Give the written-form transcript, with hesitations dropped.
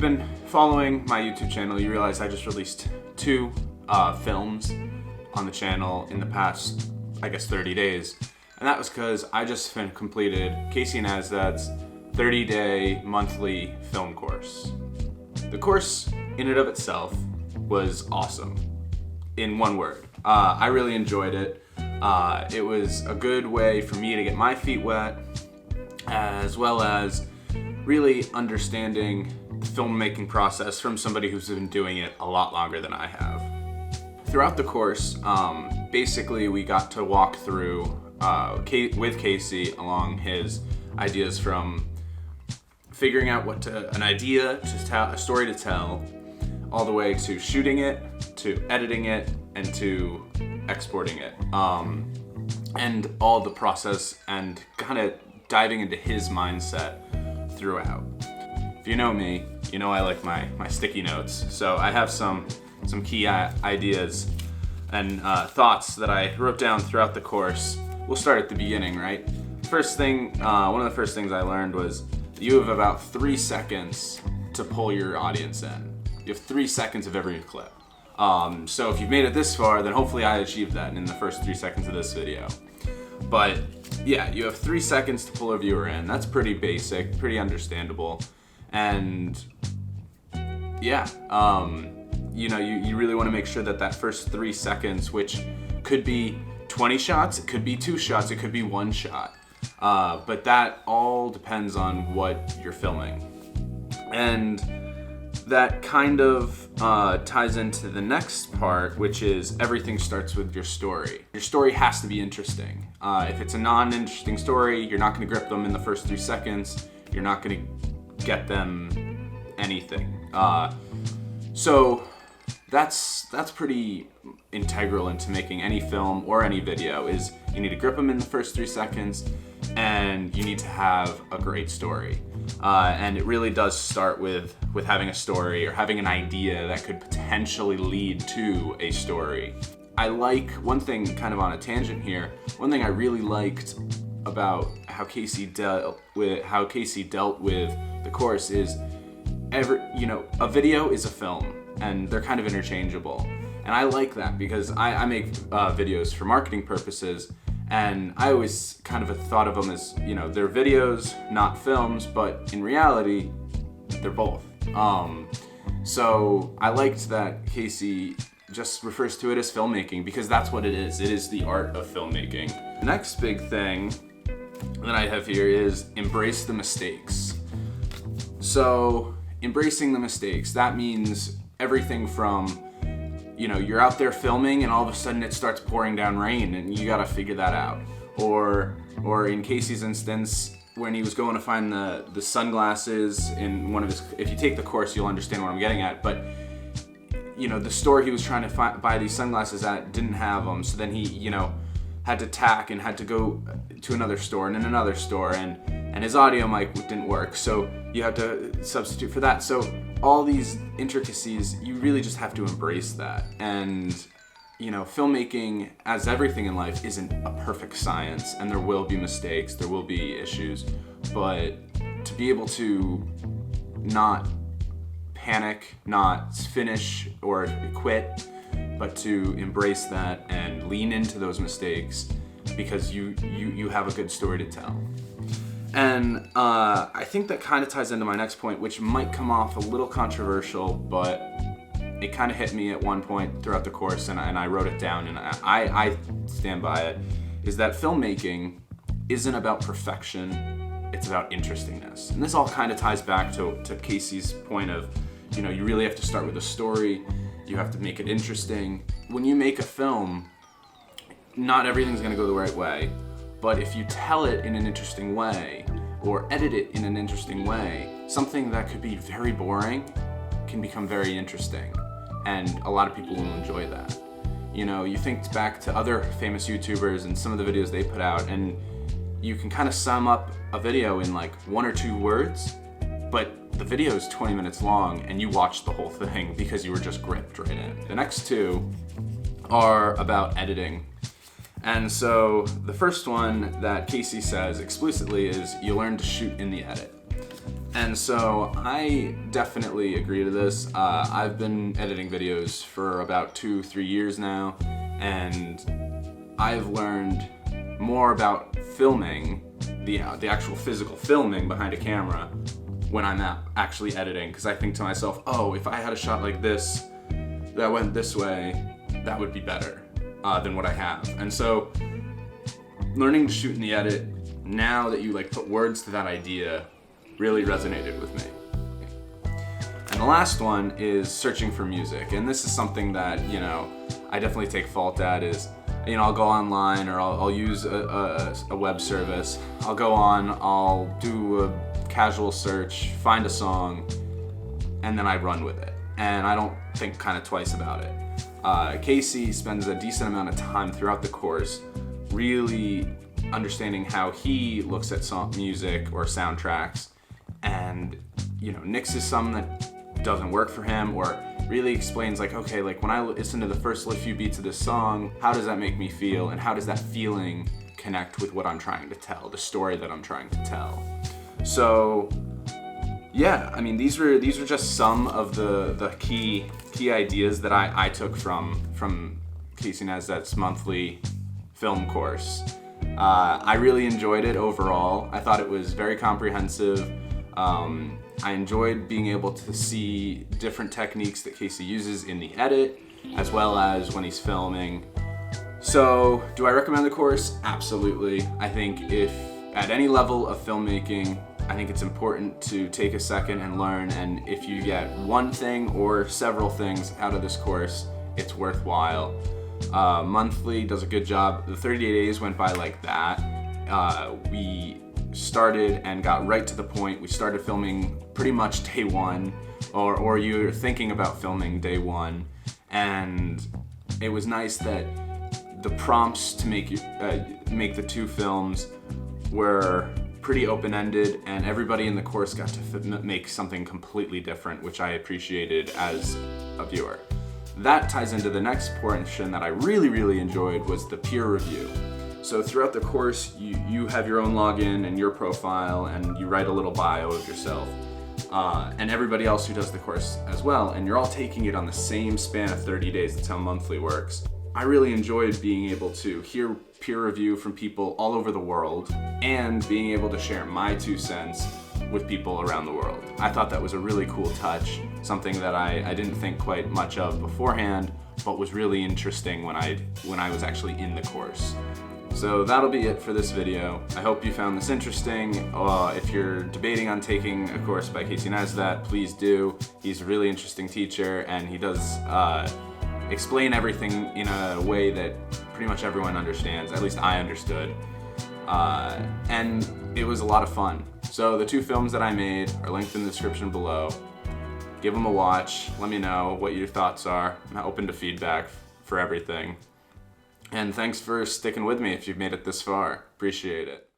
been following my YouTube channel, you realize I just released 2 films on the channel in the past, I guess, 30 days. And that was because I just completed Casey Niestat's 30-day monthly film course. The course, in and of itself, was awesome. In one word. I really enjoyed it. It was a good way for me to get my feet wet, as well as really understanding the filmmaking process from somebody who's been doing it a lot longer than I have. Throughout the course, basically we got to walk through with Casey along his ideas from figuring out an idea to tell, a story to tell, all the way to shooting it, to editing it, and to exporting it. And all the process and kind of diving into his mindset throughout. If you know me, you know I like my sticky notes. So I have some key ideas and thoughts that I wrote down throughout the course. We'll start at the beginning, right? First thing, one of the first things I learned was you have about 3 seconds to pull your audience in. You have 3 seconds of every clip. So if you've made it this far, then hopefully I achieved that in the first 3 seconds of this video. But yeah, you have 3 seconds to pull a viewer in. That's pretty basic, pretty understandable. And yeah, you know, you really want to make sure that that first 3 seconds, which could be 20 shots, it could be 2 shots, it could be 1 shot. But that all depends on what you're filming. And that kind of ties into the next part, which is everything starts with your story. Your story has to be interesting. If it's a non-interesting story, you're not going to grip them in the first 3 seconds. You're not going to get them anything. So that's pretty integral into making any film or any video. Is you need to grip them in the first 3 seconds, and you need to have a great story. And it really does start with having a story or having an idea that could potentially lead to a story. I like, one thing kind of on a tangent here, one thing I really liked about how Casey dealt with the course is a video is a film and they're kind of interchangeable. And I like that because I make videos for marketing purposes. And I always kind of thought of them as, they're videos, not films, but in reality, they're both. So I liked that Casey just refers to it as filmmaking because that's what it is. It is the art of filmmaking. The next big thing that I have here is embrace the mistakes. So embracing the mistakes, that means everything from you're out there filming and all of a sudden it starts pouring down rain and you gotta figure that out. Or in Casey's instance, when he was going to find the sunglasses in one of his, if you take the course, you'll understand what I'm getting at, but the store he was trying to buy these sunglasses at didn't have them, so then he, had to tack and had to go to another store and then another store, and his audio mic didn't work, so you had to substitute for that. So all these intricacies, you really just have to embrace that. And filmmaking, as everything in life, isn't a perfect science, and there will be mistakes, there will be issues, but to be able to not panic, not finish or quit, but to embrace that and lean into those mistakes because you have a good story to tell. And I think that kind of ties into my next point, which might come off a little controversial, but it kind of hit me at one point throughout the course, and I wrote it down, and I stand by it, is that filmmaking isn't about perfection, it's about interestingness. And this all kind of ties back to Casey's point of, you really have to start with a story, you have to make it interesting. When you make a film, not everything's going to go the right way. But if you tell it in an interesting way, or edit it in an interesting way, something that could be very boring can become very interesting. And a lot of people will enjoy that. You think back to other famous YouTubers and some of the videos they put out, and you can kind of sum up a video in like 1 or 2 words, but the video is 20 minutes long and you watched the whole thing because you were just gripped right in. The next 2 are about editing. And so the first one that Casey says explicitly is you learn to shoot in the edit. And so I definitely agree to this. I've been editing videos for about 2-3 years now, and I've learned more about filming, the actual physical filming behind a camera, when I'm actually editing, because I think to myself, oh, if I had a shot like this that went this way, that would be better than what I have. And so learning to shoot in the edit, now that you like put words to that idea, really resonated with me. And the last one is searching for music, and this is something that, you know, I definitely take fault at. Is, you know, I'll go online, or I'll use a web service. I'll go on, I'll do a casual search, find a song, and then I run with it. And I don't think kind of twice about it. Casey spends a decent amount of time throughout the course really understanding how he looks at music or soundtracks, and, you know, nixes some that doesn't work for him, or really explains like, okay, like when I listen to the first few beats of this song, how does that make me feel, and how does that feeling connect with what I'm trying to tell, the story that I'm trying to tell. So yeah, I mean, these were just some of the key ideas that I took from Casey Neistat's monthly film course. I really enjoyed it overall. I thought it was very comprehensive. I enjoyed being able to see different techniques that Casey uses in the edit, as well as when he's filming. So, do I recommend the course? Absolutely. I think if at any level of filmmaking, I think it's important to take a second and learn, and if you get one thing or several things out of this course, it's worthwhile. Monthly does a good job. The 30 days went by like that. We started and got right to the point. We started filming pretty much day one, or you're thinking about filming day one, and it was nice that the prompts to make the two films were pretty open-ended, and everybody in the course got to make something completely different, which I appreciated as a viewer. That ties into the next portion that I really enjoyed, was the peer review. So throughout the course, you have your own login and your profile, and you write a little bio of yourself, and everybody else who does the course as well, and you're all taking it on the same span of 30 days. That's how monthly works. I really enjoyed being able to hear peer review from people all over the world, and being able to share my 2 cents with people around the world. I thought that was a really cool touch, something that I didn't think quite much of beforehand, but was really interesting when I was actually in the course. So that'll be it for this video. I hope you found this interesting. If you're debating on taking a course by Casey Neistat, please do. He's a really interesting teacher, and he does explain everything in a way that pretty much everyone understands. At least I understood. And it was a lot of fun. So the 2 films that I made are linked in the description below. Give them a watch. Let me know what your thoughts are. I'm open to feedback for everything. And thanks for sticking with me if you've made it this far. Appreciate it.